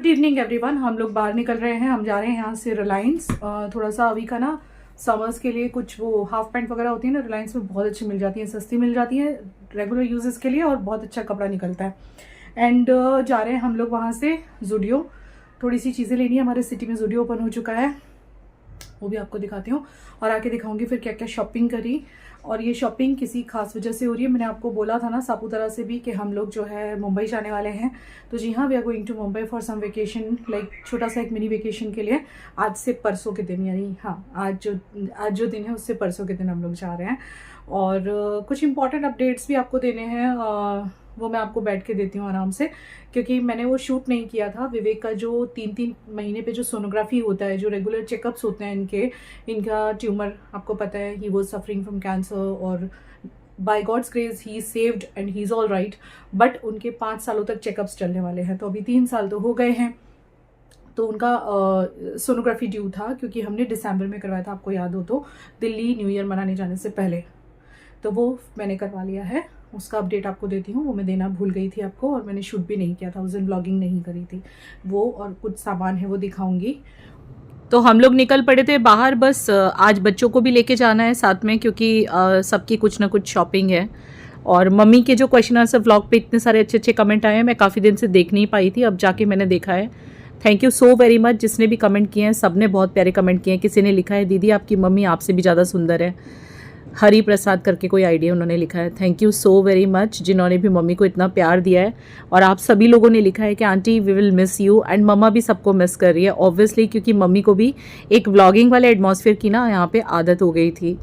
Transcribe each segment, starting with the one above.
Good evening everyone. हम लोग बाहर निकल रहे हैं, हम जा रहे हैं यहाँ से रिलायंस। थोड़ा सा अभी का ना समर्स के लिए कुछ वो हाफ पैंट वगैरह होती है ना, रिलायंस में बहुत अच्छी मिल जाती है, सस्ती मिल जाती है रेगुलर यूजेस के लिए और बहुत अच्छा कपड़ा निकलता है। एंड जा रहे हैं हम लोग वहाँ से ज़ूडियो, थोड़ी सी चीज़ें लेनी है। हमारे सिटी में ज़ूडियो ओपन हो चुका है, वो भी आपको दिखाती हूँ और आके दिखाऊंगी फिर क्या क्या शॉपिंग करी। और ये शॉपिंग किसी खास वजह से हो रही है। मैंने आपको बोला था ना सापुतारा से भी कि हम लोग जो है मुंबई जाने वाले हैं। तो जी हाँ, we are going to Mumbai for some vacation, like छोटा सा एक मिनी वेकेशन के लिए। आज से परसों के दिन, यानी हाँ आज जो दिन है उससे परसों के दिन हम लोग जा रहे हैं। और कुछ इंपॉर्टेंट अपडेट्स भी आपको देने हैं, वो मैं आपको बैठ के देती हूँ आराम से, क्योंकि मैंने वो शूट नहीं किया था। विवेक का जो 3-3 महीने पे जो सोनोग्राफी होता है, जो रेगुलर चेकअप्स होते हैं इनका ट्यूमर, आपको पता है he was suffering from cancer और by God's grace he saved and he is all right. But उनके 5 सालों तक चेकअप्स चलने वाले हैं, तो अभी 3 साल तो हो गए हैं। तो उनका सोनोग्राफी ड्यू था, क्योंकि हमने दिसंबर में करवाया था, आपको याद हो तो, दिल्ली न्यू ईयर मनाने जाने से पहले। तो वो मैंने करवा लिया है, उसका अपडेट आपको देती हूँ। वो मैं देना भूल गई थी आपको, और मैंने शूट भी नहीं किया था उस दिन, व्लॉगिंग नहीं करी थी। वो और कुछ सामान है वो दिखाऊंगी। तो हम लोग निकल पड़े थे बाहर, बस आज बच्चों को भी लेके जाना है साथ में, क्योंकि सबकी कुछ ना कुछ शॉपिंग है। और मम्मी के जो क्वेश्चन आंसर व्लॉग पे इतने सारे अच्छे अच्छे कमेंट आए हैं, मैं काफ़ी दिन से देख नहीं पाई थी, अब जाके मैंने देखा है। Thank you so very much जिसने भी कमेंट किए हैं, सब ने बहुत प्यारे कमेंट किए हैं। किसी ने लिखा है दीदी आपकी मम्मी आपसे भी ज़्यादा सुंदर है, हरी प्रसाद करके कोई आइडिया उन्होंने लिखा है। Thank you so very much जिन्होंने भी मम्मी को इतना प्यार दिया है। और आप सभी लोगों ने लिखा है कि aunty we will miss you, and mamma भी सबको मिस कर रही है ऑब्वियसली, क्योंकि मम्मी को भी एक व्लॉगिंग वाले एटमॉस्फेयर की ना यहाँ पे आदत हो गई थी।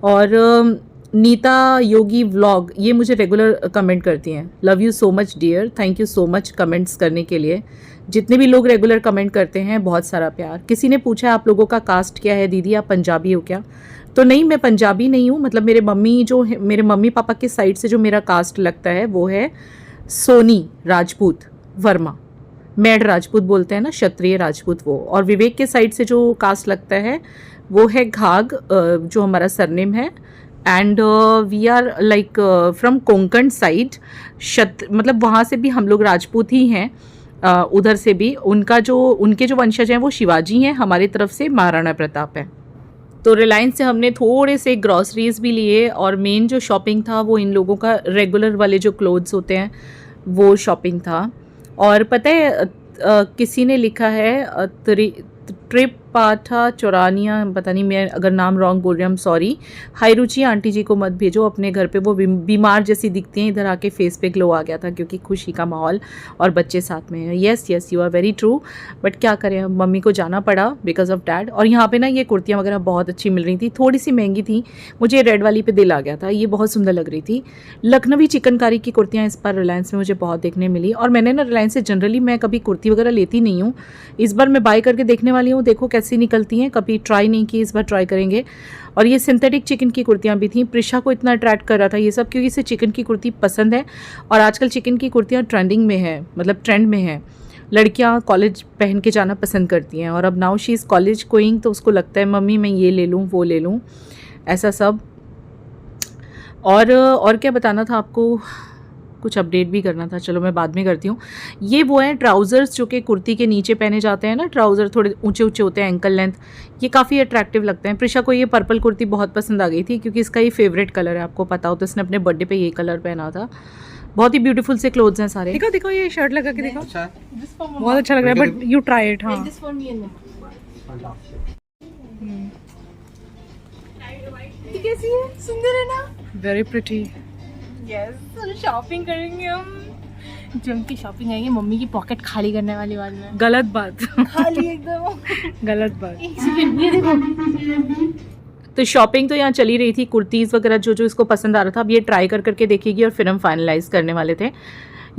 और नीता योगी व्लॉग ये मुझे रेगुलर कमेंट करती हैं, love you so much dear, thank you so much comments करने के लिए। जितने भी लोग रेगुलर कमेंट करते हैं, बहुत सारा प्यार। किसी ने पूछा है आप लोगों का कास्ट क्या है दीदी, आप पंजाबी हो क्या? तो नहीं, मैं पंजाबी नहीं हूँ। मतलब मेरे मम्मी पापा के साइड से जो मेरा कास्ट लगता है वो है सोनी राजपूत वर्मा, मेड राजपूत बोलते हैं ना, क्षत्रिय राजपूत वो। और विवेक के साइड से जो कास्ट लगता है वो है घाग, जो हमारा सरनेम है। And we are like from Konkan side, मतलब वहाँ से भी हम लोग राजपूत ही हैं। उधर से भी उनके जो वंशज हैं वो शिवाजी हैं, हमारी तरफ से महाराणा प्रताप है। तो रिलायंस से हमने थोड़े से ग्रॉसरीज भी लिए, और मेन जो शॉपिंग था वो इन लोगों का रेगुलर वाले जो क्लोथ्स होते हैं वो शॉपिंग था। और पता है किसी ने लिखा है त्रिपाठा चौरानिया, पता नहीं मैं अगर नाम रॉन्ग बोल रही हूँ, सॉरी। हाई रुचि आंटी जी को मत भेजो अपने घर पे, वो बीमार जैसी दिखती हैं। इधर आके फेस पे ग्लो आ गया था क्योंकि खुशी का माहौल और बच्चे साथ में है। Yes yes you are very true, but क्या करें, मम्मी को जाना पड़ा बिकॉज ऑफ डैड। और यहाँ पे ना ये कुर्तियाँ वगैरह बहुत अच्छी मिल रही थी, थोड़ी सी महंगी थी, मुझे रेड वाली पे दिल आ गया था, ये बहुत सुंदर लग रही थी। लखनवी चिकनकारी की कुर्तियाँ इस बार रिलायंस में मुझे बहुत देखने मिली। और मैंने ना रिलायंस से जनरली मैं कभी कुर्ती वगैरह लेती नहीं हूँ, इस बार मैं बाय करके देखने वाली हूँ, देखो कैसी निकलती हैं। कभी ट्राई नहीं की, इस बार ट्राई करेंगे। और ये सिंथेटिक चिकन की कुर्तियाँ भी थी। प्रिशा को इतना अट्रैक्ट कर रहा था ये सब, क्योंकि इसे चिकन की कुर्ती पसंद है। और आजकल चिकन की कुर्तियाँ ट्रेंडिंग में है, मतलब ट्रेंड में है। लड़कियाँ कॉलेज पहन के जाना पसंद करती हैं, और अब now she is college going, तो उसको लगता है मम्मी मैं ये ले लूँ वो ले लूँ, ऐसा सब। और क्या बताना था आपको, कुछ अपडेट भी करना था, चलो मैं बाद में करती हूँ। ये वो हैं ट्राउज़र्स जो कि कुर्ती के नीचे पहने जाते हैं ना, ट्राउज़र थोड़े ऊंचे ऊंचे होते हैं, एंकल लेंथ, ये काफ़ी अट्रैक्टिव लगते हैं। प्रिशा को ये पर्पल कुर्ती बहुत पसंद आ गई थी, क्योंकि इसका ये फेवरेट कलर है, आपको पता हो तो इसने अपने बर्थडे पे ये कलर पहना था। बहुत ही ब्यूटीफुल से क्लोथ्स हैं सारे। देखो देखो ये शर्ट लगा के देखो, बहुत अच्छा लग रहा है, बट यू ट्राई इट। हाँ कैसी है, सुंदर है ना, वेरी प्रिटी। यस, शॉपिंग करेंगे हम, जम की शॉपिंग आएंगे। मम्मी की पॉकेट खाली करने वाली बात में, गलत बात खाली एकदम गलत बात। ये देखो, तो शॉपिंग तो यहाँ चली रही थी, कुर्तीज़ वगैरह जो इसको पसंद आ रहा था। अब ये ट्राई करके देखेगी और फिर हम फाइनलाइज करने वाले थे।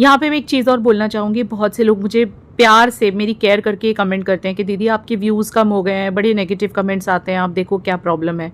यहाँ पे मैं एक चीज़ और बोलना चाहूँगी, बहुत से लोग मुझे प्यार से मेरी केयर करके कमेंट करते हैं कि दीदी आपके व्यूज़ कम हो गए हैं, बड़े नेगेटिव कमेंट्स आते हैं, आप देखो क्या प्रॉब्लम है।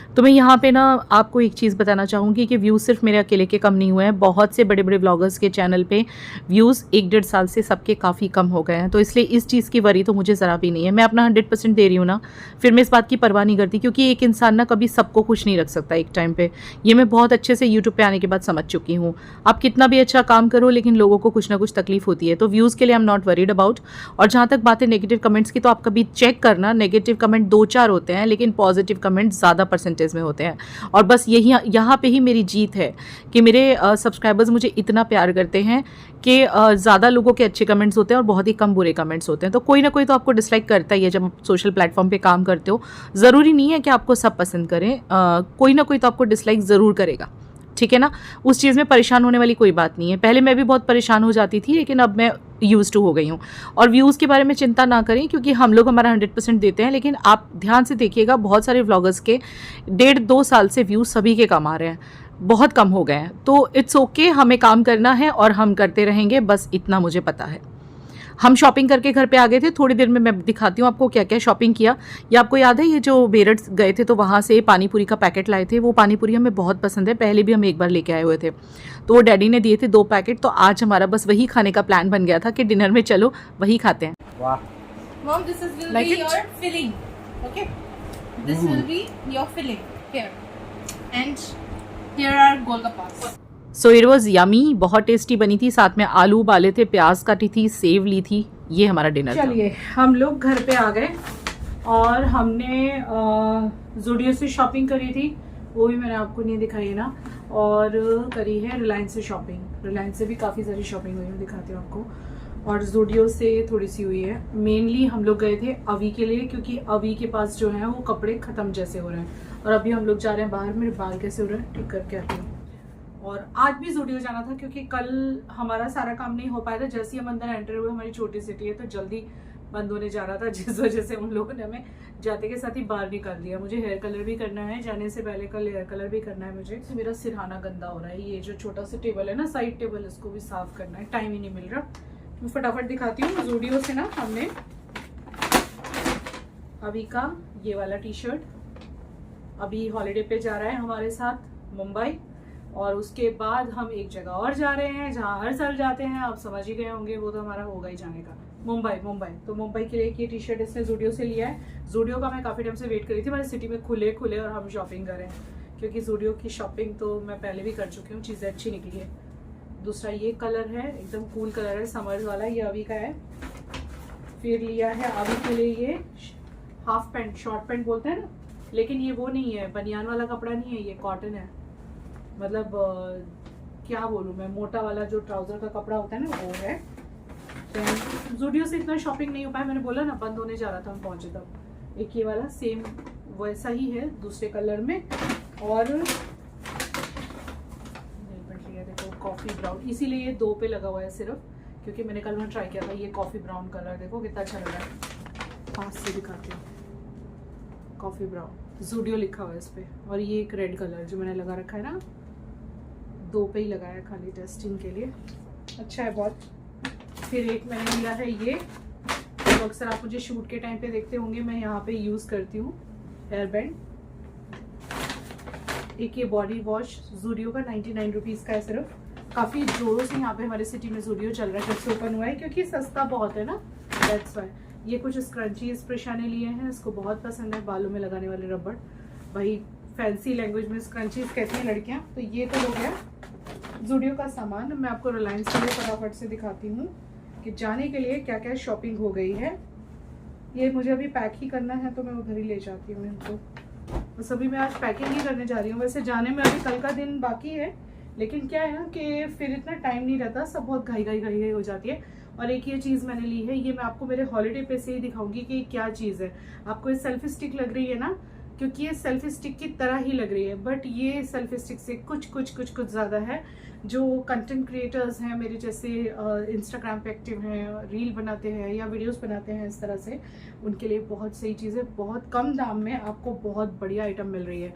तो मैं यहाँ पे ना आपको एक चीज़ बताना चाहूँगी कि व्यूज़ सिर्फ मेरे अकेले के कम नहीं हुए हैं, बहुत से बड़े बड़े ब्लॉगर्स के चैनल पे व्यूज़ 1-1.5 साल से सबके काफ़ी कम हो गए हैं। तो इसलिए इस चीज़ की वरी तो मुझे ज़रा भी नहीं है। मैं अपना 100% दे रही हूँ ना, फिर मैं इस बात की परवाह नहीं करती, क्योंकि एक इंसान ना कभी सबको खुश नहीं रख सकता एक टाइम पर। ये मैं बहुत अच्छे से यूट्यूब पर आने के बाद समझ चुकी हूँ। आप कितना भी अच्छा काम करो, लेकिन लोगों को कुछ ना कुछ तकलीफ होती है। तो व्यूज़ के लिए I am not worried about. और जहाँ तक बात है नेगेटिव कमेंट्स की, तो आप कभी चेक करना, नेगेटिव कमेंट 2-4 होते हैं, लेकिन पॉजिटिव कमेंट ज़्यादा परसेंटेज में होते हैं। और बस यही यहाँ पे ही मेरी जीत है कि मेरे सब्सक्राइबर्स मुझे इतना प्यार करते हैं कि ज़्यादा लोगों के अच्छे कमेंट्स होते हैं और बहुत ही कम बुरे कमेंट्स होते हैं। तो कोई ना कोई तो आपको डिसलाइक करता ही है जब आप सोशल प्लेटफॉर्म पे काम करते हो। ज़रूरी नहीं है कि आपको सब पसंद करें, कोई ना कोई तो आपको डिसलाइक ज़रूर करेगा, ठीक है ना। उस चीज़ में परेशान होने वाली कोई बात नहीं है। पहले मैं भी बहुत परेशान हो जाती थी, लेकिन अब मैं यूज़ टू हो गई हूँ। और व्यूज़ के बारे में चिंता ना करें, क्योंकि हम लोग हमारा 100% देते हैं, लेकिन आप ध्यान से देखिएगा, बहुत सारे व्लॉगर्स के 1.5-2 साल से व्यूज़ सभी के कम आ रहे हैं, बहुत कम हो गए हैं। तो इट्स ओके, हमें काम करना है और हम करते रहेंगे, बस इतना मुझे पता है। हम शॉपिंग करके घर पे आ गए थे, थोड़ी देर में मैं दिखाती हूँ आपको क्या क्या शॉपिंग किया। ये आपको याद है, ये जो बेरड गए थे तो वहाँ से पानी पूरी का पैकेट लाए थे। वो पानी पूरी हमें बहुत पसंद है, पहले भी हम एक बार लेके आए हुए थे, तो वो डैडी ने दिए थे 2 पैकेट। तो आज हमारा बस वही खाने का प्लान बन गया था कि डिनर में चलो वही खाते हैं। Mom, this will Like be it? your filling. Okay. This will be your filling here, and here are golgappas. So it was yummy, बहुत टेस्टी बनी थी। साथ में आलू उबाले थे, प्याज काटी थी, सेव ली थी। ये हमारा डिनर था। चलिए हम लोग घर पे आ गए और हमने ज़ूडियो से शॉपिंग करी थी, वो भी मैंने आपको नहीं दिखाई ना। और करी है रिलायंस से शॉपिंग। रिलायंस से भी काफ़ी सारी शॉपिंग हुई है, दिखाती हूँ आपको। और ज़ूडियो से थोड़ी सी हुई है। मेनली हम लोग गए थे अवी के लिए, क्योंकि अवी के पास जो है वो कपड़े ख़त्म जैसे हो रहे हैं। और अभी हम लोग जा रहे हैं बाहर। मेरे बाल कैसे हो रहे हैं, ठीक करके आती हूँ। और आज भी ज़ूडियो जाना था, क्योंकि कल हमारा सारा काम नहीं हो पाया था। जैसे ही हम अंदर एंटर हुए, हमारी छोटी सिटी है तो जल्दी बंद होने जा रहा था, जिस वजह से उन लोगों ने हमें जाते के साथ ही बाहर निकाल दिया। मुझे हेयर कलर भी करना है, जाने से पहले कल हेयर कलर भी करना है मुझे। तो मेरा सिरहाना गंदा हो रहा है। ये जो छोटा सा टेबल है ना, साइड टेबल, इसको भी साफ करना है, टाइम ही नहीं मिल रहा। मैं फटाफट दिखाती हूँ। ज़ूडियो से ना हमने अभी का ये वाला टी शर्ट, अभी हॉलीडे पे जा रहा है हमारे साथ मुंबई, और उसके बाद हम एक जगह और जा रहे हैं जहाँ हर साल जाते हैं, आप समझ ही गए होंगे, वो तो हमारा होगा ही जाने का, मुंबई। तो मुंबई के लिए ये टी शर्ट इसने ज़ूडियो से लिया है। ज़ूडियो का मैं काफ़ी टाइम से वेट करी थी, हमारे सिटी में खुले और हम शॉपिंग करें, क्योंकि ज़ूडियो की शॉपिंग तो मैं पहले भी कर चुकी हूँ, चीज़ें अच्छी निकली है। दूसरा ये कलर है, एकदम कूल कलर है, समर्स वाला, ये अवी का है। फिर लिया है अवी के लिए ये हाफ पैंट, शॉर्ट पैंट बोलते हैं ना, लेकिन ये वो नहीं है, बनियान वाला कपड़ा नहीं है, ये कॉटन है। मतलब क्या बोलूँ मैं, मोटा वाला जो ट्राउज़र का कपड़ा होता है ना, वो है। तो ज़ूडियो से इतना शॉपिंग नहीं हो पाया, मैंने बोला ना बंद होने जा रहा था, हम पहुँचे तब। एक ये वाला सेम वैसा ही है, दूसरे कलर में। और देखो कॉफ़ी ब्राउन, इसीलिए ये 2 पे लगा हुआ है सिर्फ, क्योंकि मैंने कल वहाँ ट्राई किया था। ये कॉफ़ी ब्राउन कलर देखो कितना अच्छा लग रहा है, पास से दिखाती हूँ। कॉफ़ी ब्राउन ज़ूडियो लिखा हुआ है इस पर। और ये एक रेड कलर जो मैंने लगा रखा है ना, 2 पे ही लगाया खाली टेस्टिंग के लिए, अच्छा है बहुत। फिर एक मैंने लिया है ये, तो अक्सर आप मुझे शूट के टाइम पे देखते होंगे, मैं यहाँ पे यूज़ करती हूँ, हेयर बैंड। एक ये बॉडी वॉश ज़ूडियो का 99 रुपीज़ का है सिर्फ। काफ़ी जोरों से यहाँ पे हमारे सिटी में ज़ूडियो चल रहा है, जब से ओपन हुआ है, क्योंकि सस्ता बहुत है ना, दैट्स व्हाई। ये कुछ स्क्रंची स्प्रेशा ने लिए हैं, इसको बहुत पसंद है, बालों में लगाने वाले रबड़, भाई फैंसी लैंग्वेज में स्क्रंचीज कहती हैं लड़कियाँ। तो ये तो हो गया ज़ूडियो का सामान। मैं आपको रिलायंस के लिए फटाफट से दिखाती हूँ कि जाने के लिए क्या क्या शॉपिंग हो गई है। ये मुझे अभी पैक ही करना है, तो मैं उधर ही ले जाती हूँ इनको। बस अभी मैं आज पैकिंग ही करने जा रही हूँ। वैसे जाने में अभी कल का दिन बाकी है, लेकिन क्या है ना कि फिर इतना टाइम नहीं रहता, सब बहुत घाई हो जाती है। और एक ये चीज़ मैंने ली है, ये मैं आपको मेरे हॉलीडे पे से ही दिखाऊंगी कि क्या चीज़ है। आपको ये सेल्फी स्टिक लग रही है ना, क्योंकि ये सेल्फी स्टिक की तरह ही लग रही है, बट ये सेल्फी स्टिक से कुछ ज़्यादा है। जो कंटेंट क्रिएटर्स हैं मेरे जैसे, इंस्टाग्राम पे एक्टिव हैं, रील बनाते हैं या वीडियोस बनाते हैं इस तरह से, उनके लिए बहुत सही चीज़ है। बहुत कम दाम में आपको बहुत बढ़िया आइटम मिल रही है।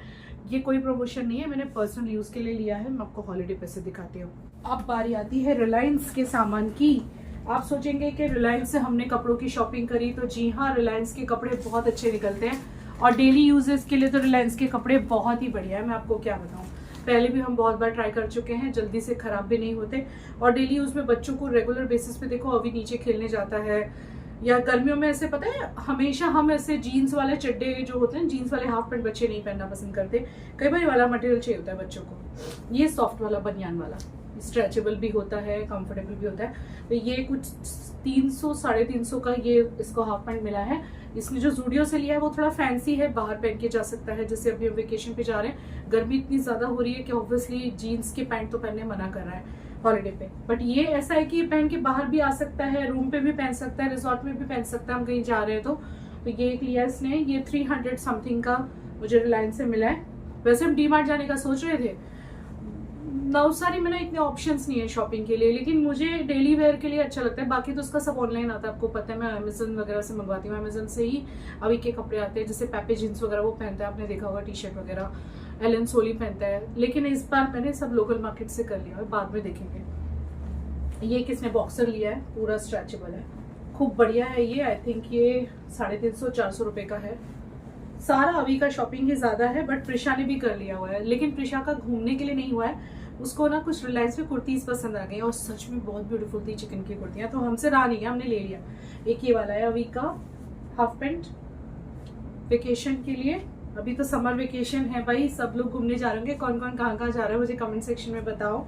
ये कोई प्रमोशन नहीं है, मैंने पर्सनल यूज़ के लिए लिया है। मैं आपको हॉलीडे पे से दिखाती हूँ। अब बारी आती है रिलायंस के सामान की। आप सोचेंगे कि रिलायंस से हमने कपड़ों की शॉपिंग करी, तो जी हाँ, रिलायंस के कपड़े बहुत अच्छे निकलते हैं। और डेली यूजेस के लिए तो रिलायंस के कपड़े बहुत ही बढ़िया है, मैं आपको क्या बताऊँ। पहले भी हम बहुत बार ट्राई कर चुके हैं, जल्दी से ख़राब भी नहीं होते। और डेली यूज़ में बच्चों को रेगुलर बेसिस पे देखो, अभी नीचे खेलने जाता है या गर्मियों में ऐसे पता है हमेशा हम ऐसे जीन्स वाले चड्डे जो होते हैं, जीन्स वाले हाफ पैंट बच्चे नहीं पहनना पसंद करते, कई बार वाला मटेरियल चाहिए होता है बच्चों को। ये सॉफ्ट वाला बनियान वाला स्ट्रेचेबल भी होता है, कंफर्टेबल भी होता है। तो ये कुछ 300 350 का ये इसको हाफ पैंट मिला है। इसने जो जूडियो से लिया है वो थोड़ा फैंसी है, बाहर पहन के जा सकता है। जैसे अभी हम वेकेशन पे जा रहे हैं, गर्मी इतनी ज्यादा हो रही है कि ऑब्वियसली जीन्स के पैंट तो पहनने मना कर रहा है हॉलीडे पे, बट ये ऐसा है कि ये पहन के बाहर भी आ सकता है, रूम पे भी पहन सकता है, रिजॉर्ट में भी पहन सकता है, हम कहीं जा रहे हैं तो ये एक लिया इसने। ये 300 समथिंग का मुझे रिलायंस से मिला है। वैसे हम डी मार्ट जाने का सोच रहे थे, नवसारी में ना इतने ऑप्शंस नहीं है शॉपिंग के लिए, लेकिन मुझे डेली वेयर के लिए अच्छा लगता है। बाकी तो उसका सब ऑनलाइन आता है, आपको पता है मैं अमेजन वगैरह से मंगवाती हूँ। अमेजन से ही अभी के कपड़े आते हैं, जैसे पेपे जीन्स वगैरह वो पहनता है, आपने देखा होगा, टी शर्ट वगैरह एलन सोली पहनता है। लेकिन इस बार मैंने सब लोकल मार्केट से कर लिया और बाद में देखेंगे। ये किसने बॉक्सर लिया है, पूरा स्ट्रेचेबल है, खूब बढ़िया है ये। आई थिंक ये 350-400 रुपये का है। सारा अभी का शॉपिंग ही ज्यादा है, बट प्रिशा ने भी कर लिया हुआ है। लेकिन प्रिशा का घूमने के लिए नहीं हुआ है, उसको ना कुछ रिलायंस में कुर्तीज पसंद आ गई और सच में बहुत ब्यूटीफुल थी चिकन की कुर्तियां, तो हमसे रहा नहीं है, हमने ले लिया। एक ये वाला है अभी का हाफ पैंट वेकेशन के लिए। अभी तो समर वेकेशन है भाई, सब लोग घूमने जा रहे होंगे, कौन कौन कहाँ कहाँ जा रहे हैं मुझे कमेंट सेक्शन में बताओ।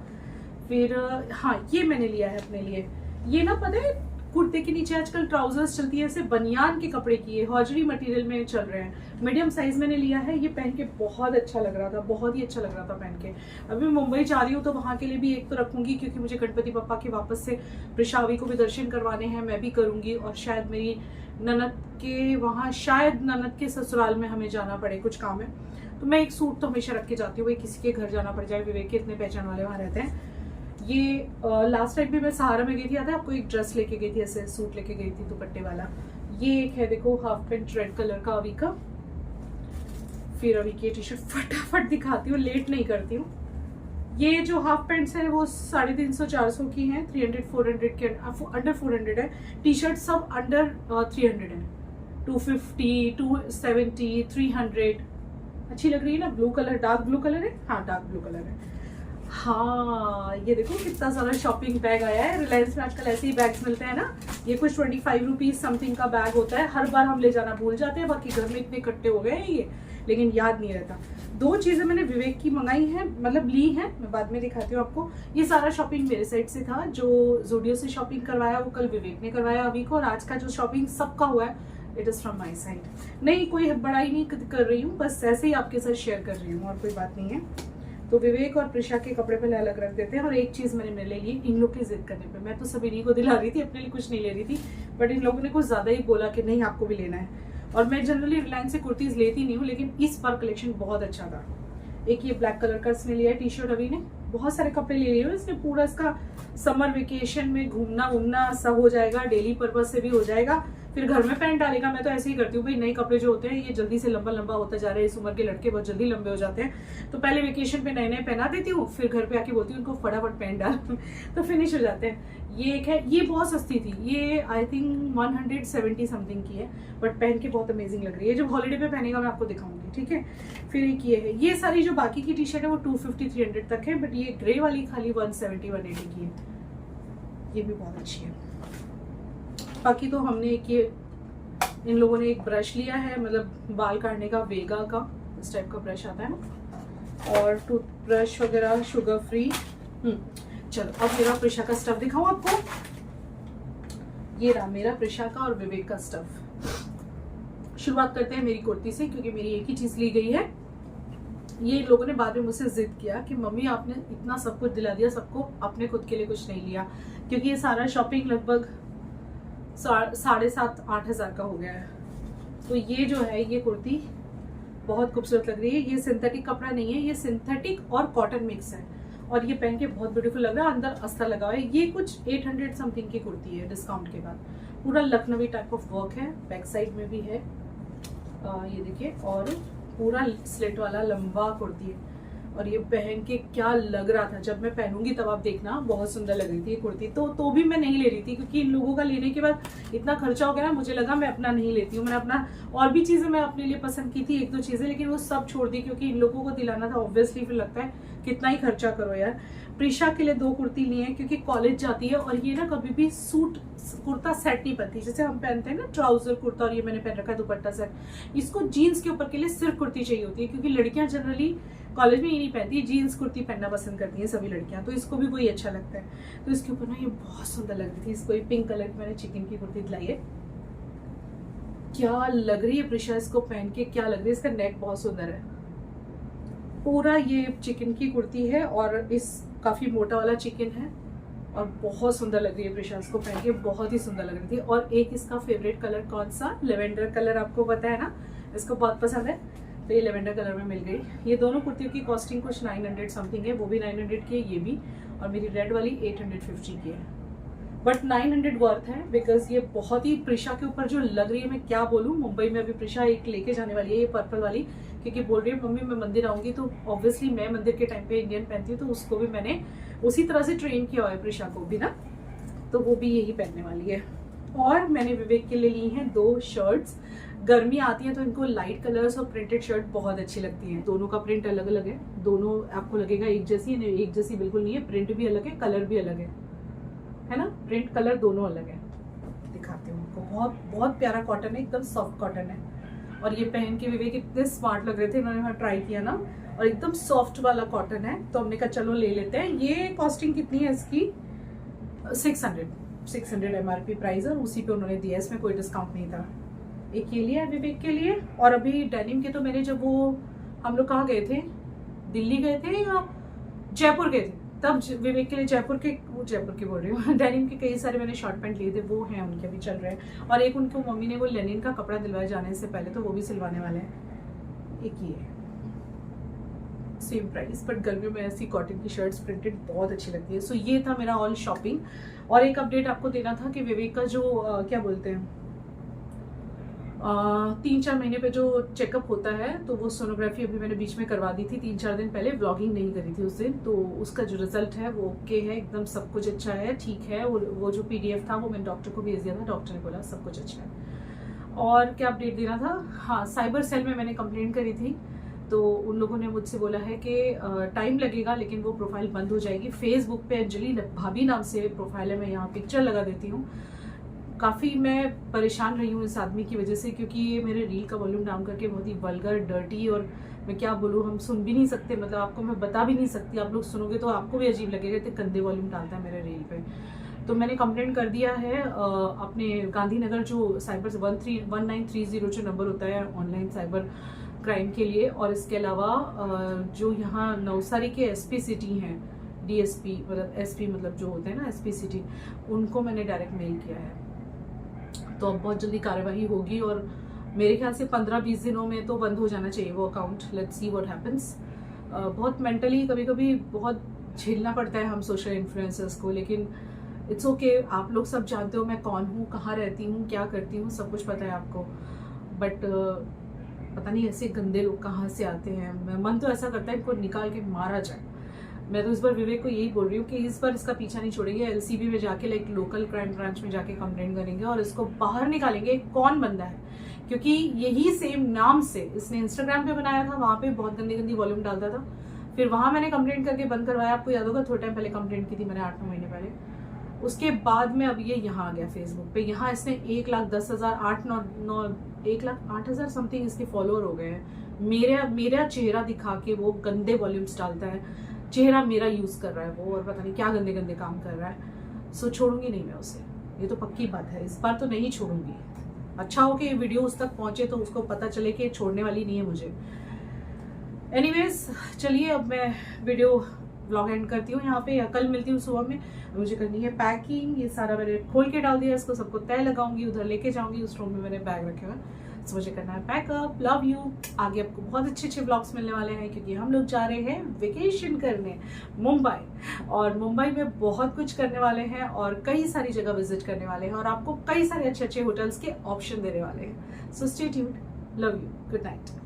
फिर हाँ, ये मैंने लिया है अपने लिए। ये ना पता है कुर्ते के नीचे आजकल ट्राउजर्स चलती है, ऐसे बनियान के कपड़े की, हॉजरी मटेरियल में चल रहे हैं। मीडियम साइज मैंने लिया है, ये पहन के बहुत अच्छा लग रहा था, बहुत ही अच्छा लग रहा था पहन के। अभी मैं मुंबई जा रही हूँ तो वहाँ के लिए भी एक तो रखूंगी, क्योंकि मुझे गणपति बप्पा के वापस से प्रिशावी को भी दर्शन करवाने हैं, मैं भी करूंगी। और शायद मेरी ननद के वहाँ, शायद ननद के ससुराल में हमें जाना पड़े, कुछ काम है, तो मैं एक सूट तो हमेशा रख के जाती हूँ, किसी के घर जाना पड़ जाए। विवेक के इतने पहचान वाले वहाँ रहते हैं। ये लास्ट टाइम भी मैं सहारा में गई थी, आता है आपको, एक ड्रेस लेके गई थी, ऐसे सूट लेके गई थी दुपट्टे वाला। ये एक है देखो हाफ पैंट रेड कलर का अभी का। फिर अभी की टी शर्ट फटाफट दिखाती हूँ, लेट नहीं करती हूँ। ये जो हाफ पैंट्स है वो 350-400 की हैं, 300-400 के अंडर 400 है। टी शर्ट सब अंडर 300 है, 250, 270, 300। अच्छी लग रही है ना, blue colour, dark blue colour है, हाँ डार्क ब्लू कलर है। हाँ ये देखो कितना सारा शॉपिंग बैग आया है। रिलायंस में आजकल ऐसे ही बैग्स मिलते हैं ना, ये कुछ 25 रुपीज समथिंग का बैग होता है। हर बार हम ले जाना भूल जाते हैं, बाकी घर में इतने इकट्ठे हो गए हैं ये, लेकिन याद नहीं रहता। 2 चीजें मैंने विवेक की मंगाई हैं, मतलब ली हैं, मैं बाद में दिखाती हूँ आपको। ये सारा शॉपिंग मेरे साइड से था, जो जूडियो से शॉपिंग करवाया वो कल विवेक ने करवाया अभी को, और आज का जो शॉपिंग सबका हुआ है it is from my side. नहीं कोई बड़ाई नहीं कर रही हूँ, बस ऐसे ही आपके साथ शेयर कर रही हूँ, और कोई बात नहीं है। तो विवेक और प्रिशा के कपड़े पहले अलग रख देते हैं। और एक चीज मैंने ले ली इन लोग की जिद करने पे, मैं तो सभी इन्हीं को दिला रही थी, अपने लिए कुछ नहीं ले रही थी, बट इन लोगों ने कुछ ज्यादा ही बोला कि नहीं आपको भी लेना है। और मैं जनरली रिलायंस से कुर्तीज लेती नहीं हूँ, लेकिन इस बार कलेक्शन बहुत अच्छा था। एक ये ब्लैक कलर का इसने लिया है टी शर्ट, अभी ने बहुत सारे कपड़े ले लिए, इसने पूरा इसका समर वेकेशन में घूमना उमना सब हो जाएगा, डेली पर्पज से भी हो जाएगा, फिर घर में पैंट डालेगा। मैं तो ऐसे ही करती हूँ भाई, नए कपड़े जो होते हैं ये जल्दी से लंबा लंबा होता जा रहा है, इस उम्र के लड़के बहुत जल्दी लंबे हो जाते हैं, तो पहले वेकेशन पे नए नए पहना देती हूँ, फिर घर पे आके बोलती हूँ उनको फटाफट पैंट डाल तो फिनिश हो जाते हैं। ये एक है, ये बहुत सस्ती थी, ये आई थिंक 170 समथिंग की है, बट पहन के बहुत अमेजिंग लग रही है। जब हॉलीडे पे पहनेगा मैं आपको दिखाऊंगी, ठीक है। फिर एक ये है, ये सारी जो बाकी की टी शर्ट है वो 250-300 तक है, बट ये ग्रे वाली खाली 170-180 की है, ये भी बहुत अच्छी है। बाकी तो हमने एक ये, इन लोगों ने एक ब्रश लिया है, मतलब बाल काटने का, वेगा का इस टाइप का ब्रश आता है ना, और टूथब्रश वगैरह शुगर फ्री। चलो अब मेरा प्रिशा का स्टफ दिखाऊं आपको। ये रहा मेरा प्रिशा का और विवेक का स्टफ। शुरुआत करते हैं मेरी कुर्ती से, क्योंकि मेरी एक ही चीज ली गई है। ये लोगों ने बाद में मुझसे जिद किया कि मम्मी आपने इतना सब कुछ दिला दिया सबको, अपने खुद के लिए कुछ नहीं लिया, क्योंकि ये सारा शॉपिंग लगभग 7,500-8 हज़ार का हो गया है। तो ये जो है ये कुर्ती बहुत खूबसूरत लग रही है। ये सिंथेटिक कपड़ा नहीं है, ये सिंथेटिक और कॉटन मिक्स है, और ये पहन के बहुत ब्यूटीफुल लग रहा है। अंदर अस्तर लगा हुआ है। ये कुछ 800 समथिंग की कुर्ती है डिस्काउंट के बाद। पूरा लखनवी टाइप ऑफ वर्क है, बैक साइड में भी है, ये देखिए, और पूरा स्लिट वाला लंबा कुर्ती है। और ये पहन के क्या लग रहा था, जब मैं पहनूंगी तब आप देखना, बहुत सुंदर लग रही थी ये कुर्ती। तो भी मैं नहीं ले रही थी, क्योंकि इन लोगों का लेने के बाद इतना खर्चा हो गया ना, मुझे लगा मैं अपना नहीं लेती हूँ। मैंने अपना और भी चीज़ें मैं अपने लिए पसंद की थी, 1-2 चीज़ें, लेकिन वो सब छोड़ दी क्योंकि इन लोगों को दिलाना था। ऑब्वियसली फिर लगता है कितना ही खर्चा करो यार। प्रीशा के लिए 2 कुर्ती ली है क्योंकि कॉलेज जाती है, और ये ना कभी भी सूट कुर्ता सेट नहीं पहनती, जैसे हम पहनते हैं ना ट्राउजर कुर्ता, और ये मैंने पहन रखा है दुपट्टा सेट। इसको जीन्स के ऊपर के लिए सिर्फ कुर्ती चाहिए होती है, क्योंकि लड़कियां जनरली कॉलेज में ये नहीं पहनती, जीन्स कुर्ती पहनना पसंद करती हैं सभी लड़कियां, तो इसको भी वही अच्छा लगता है। तो इसके ऊपर ना ये बहुत सुंदर लग रही थी। इसको पिंक कलर की मैंने चिकन की कुर्ती दिलाई है। क्या लग रही है प्रीशा इसको पहन के, क्या लग रही है। इसका नेक बहुत सुंदर है, पूरा ये चिकन की कुर्ती है और इस काफी मोटा वाला चिकन है, और बहुत सुंदर लग रही है प्रीशा इसको पहन के, बहुत ही सुंदर लग रही थी। और एक इसका फेवरेट कलर कौन सा, लेवेंडर कलर, आपको पता है ना, इसको बहुत पसंद है, तो ये लेवेंडर कलर में मिल गई। ये दोनों कुर्तियों की कॉस्टिंग कुछ 900 समथिंग है, वो भी 900 की है ये भी, और मेरी रेड वाली 850 की है। बट 900 वर्थ है, बिकॉज ये बहुत ही प्रीशा के ऊपर जो लग रही है, मैं क्या बोलूँ। मुंबई में अभी प्रीशा एक लेके जाने वाली है, ये पर्पल वाली, क्योंकि बोल रही है मम्मी मैं मंदिर आऊंगी, तो ऑब्वियसली मैं मंदिर के टाइम पे इंडियन पहनती हूँ, तो उसको भी मैंने उसी तरह से ट्रेन किया हुआ है प्रीशा को भी ना, तो वो भी यही पहनने वाली है। और मैंने विवेक के लिए ली हैं 2 शर्ट्स। गर्मी आती है तो इनको लाइट कलर्स और प्रिंटेड शर्ट बहुत अच्छी लगती हैं। दोनों का प्रिंट अलग अलग है, दोनों आपको लगेगा एक जैसी, एक जैसी बिल्कुल नहीं है, प्रिंट भी अलग है, कलर भी अलग है ना, प्रिंट कलर दोनों अलग है। दिखाती हूँ आपको, बहुत बहुत प्यारा कॉटन है, एकदम सॉफ्ट कॉटन है। और ये पहन के विवेक इतने स्मार्ट लग रहे थे, इन्होंने वहाँ ट्राई किया ना, और एकदम सॉफ्ट वाला कॉटन है, तो हमने कहा चलो ले लेते हैं। ये कॉस्टिंग कितनी है इसकी, 600 एमआरपी प्राइस, और उसी पे उन्होंने दिया, इसमें कोई डिस्काउंट नहीं था। एक ये लिया है विवेक के लिए। और अभी डेनिम के तो मैंने, जब वो हम लोग कहाँ गए थे, दिल्ली गए थे या जयपुर गए थे, तब विवेक के लिए जयपुर के बोल रही हूँ डेनिम के कई सारे मैंने शॉर्ट पैंट लिए थे, वो हैं उनके अभी चल रहे हैं। और एक उनको मम्मी ने वो लेनिन का कपड़ा दिलवाया जाने से पहले, तो वो भी सिलवाने वाले हैं। एक ये सेम प्राइस, बट गर्मियों में ऐसी कॉटन की शर्ट्स प्रिंटेड बहुत अच्छी लगती है। सो ये था मेरा ऑल शॉपिंग। और एक अपडेट आपको देना था कि विवेक का जो क्या बोलते हैं 3-4 महीने पे जो चेकअप होता है, तो वो सोनोग्राफी अभी मैंने बीच में करवा दी थी 3-4 दिन पहले, व्लॉगिंग नहीं करी थी उस दिन, तो उसका जो रिजल्ट है वो ओके है, एकदम सब कुछ अच्छा है, ठीक है। वो जो PDF था वो मैंने डॉक्टर को भेज दिया था, डॉक्टर ने बोला सब कुछ अच्छा है। और क्या अपडेट देना था, हाँ, साइबर सेल में मैंने कंप्लेंट करी थी, तो उन लोगों ने मुझसे बोला है कि टाइम लगेगा, लेकिन वो प्रोफाइल बंद हो जाएगी। फेसबुक पे अंजलि भाभी नाम से प्रोफाइल है, मैं यहाँ पिक्चर लगा देती हूँ। काफ़ी मैं परेशान रही हूँ इस आदमी की वजह से, क्योंकि ये मेरे रील का वॉल्यूम डाउन करके बहुत ही वल्गर, डर्टी, और मैं क्या बोलूँ, हम सुन भी नहीं सकते, मतलब आपको मैं बता भी नहीं सकती, आप लोग सुनोगे तो आपको भी अजीब लगेगा, इतने गंदे वॉल्यूम डालता है मेरे रील पे। तो मैंने कंप्लेंट कर दिया है अपने गांधीनगर जो साइबर 1930 जो नंबर होता है ऑनलाइन साइबर क्राइम के लिए, और इसके अलावा जो यहाँ नवसारी के SP सिटी हैं, DSP मतलब SP मतलब जो होते हैं ना SP सिटी, उनको मैंने डायरेक्ट मेल किया है। तो अब बहुत जल्दी कार्यवाही होगी, और मेरे ख्याल से 15-20 दिनों में तो बंद हो जाना चाहिए वो account. Let's see what happens. बहुत मेंटली कभी कभी बहुत झेलना पड़ता है हम सोशल इन्फ्लुएंसर्स को, लेकिन इट्स ओके। आप लोग सब जानते हो मैं कौन हूँ, कहाँ रहती हूँ, क्या करती हूँ, सब कुछ पता है आपको। बट पता नहीं ऐसे गंदे लोग कहाँ से आते हैं। मन तो ऐसा करता है इनको निकाल के मारा जाए। मैं तो इस बार विवेक को यही बोल रही हूँ कि इस बार इसका पीछा नहीं छोड़ेंगे, LCB में जाके लाइक लोकल क्राइम ब्रांच में जाके कंप्लेंट करेंगे और इसको बाहर निकालेंगे कौन बंदा है। क्योंकि यही सेम नाम से इसने इंस्टाग्राम पे बनाया था, वहाँ पे बहुत गंदी गंदी वॉल्यूम डालता था, फिर वहाँ मैंने कंप्लेंट करके बंद करवाया। आपको याद होगा थोड़े टाइम पहले कंप्लेंट की थी मैंने, 8-9 महीने पहले। उसके बाद में अब ये यहाँ आ गया फेसबुक पे। यहाँ इसने 1,10,000 समथिंग इसके फॉलोअर हो गए हैं। मेरा चेहरा दिखा के वो गंदे वॉल्यूम्स डालता है, चेहरा मेरा यूज कर रहा है वो, और पता नहीं क्या गंदे गंदे काम कर रहा है। सो छोड़ूंगी नहीं मैं उसे, ये तो पक्की बात है, इस बार तो नहीं छोड़ूंगी। अच्छा हो कि ये वीडियो उस तक पहुंचे तो उसको पता चले कि छोड़ने वाली नहीं है मुझे। एनीवेज चलिए अब मैं वीडियो व्लॉग एंड करती हूँ यहाँ पे, या कल मिलती हूँ सुबह में। मुझे करनी है पैकिंग, ये सारा मैंने खोल के डाल दिया, इसको सबको तय लगाऊंगी, उधर लेके जाऊंगी, उस रूम में मैंने बैग रखे हुए। सो मुझे करना है पैकअप। Love you. आगे आपको बहुत अच्छे अच्छे व्लॉग्स मिलने वाले हैं, क्योंकि हम लोग जा रहे हैं वेकेशन करने मुंबई, और मुंबई में बहुत कुछ करने वाले हैं और कई सारी जगह विजिट करने वाले हैं, और आपको कई सारे अच्छे अच्छे होटल्स के ऑप्शन देने वाले हैं। So stay tuned. Love you. Good night.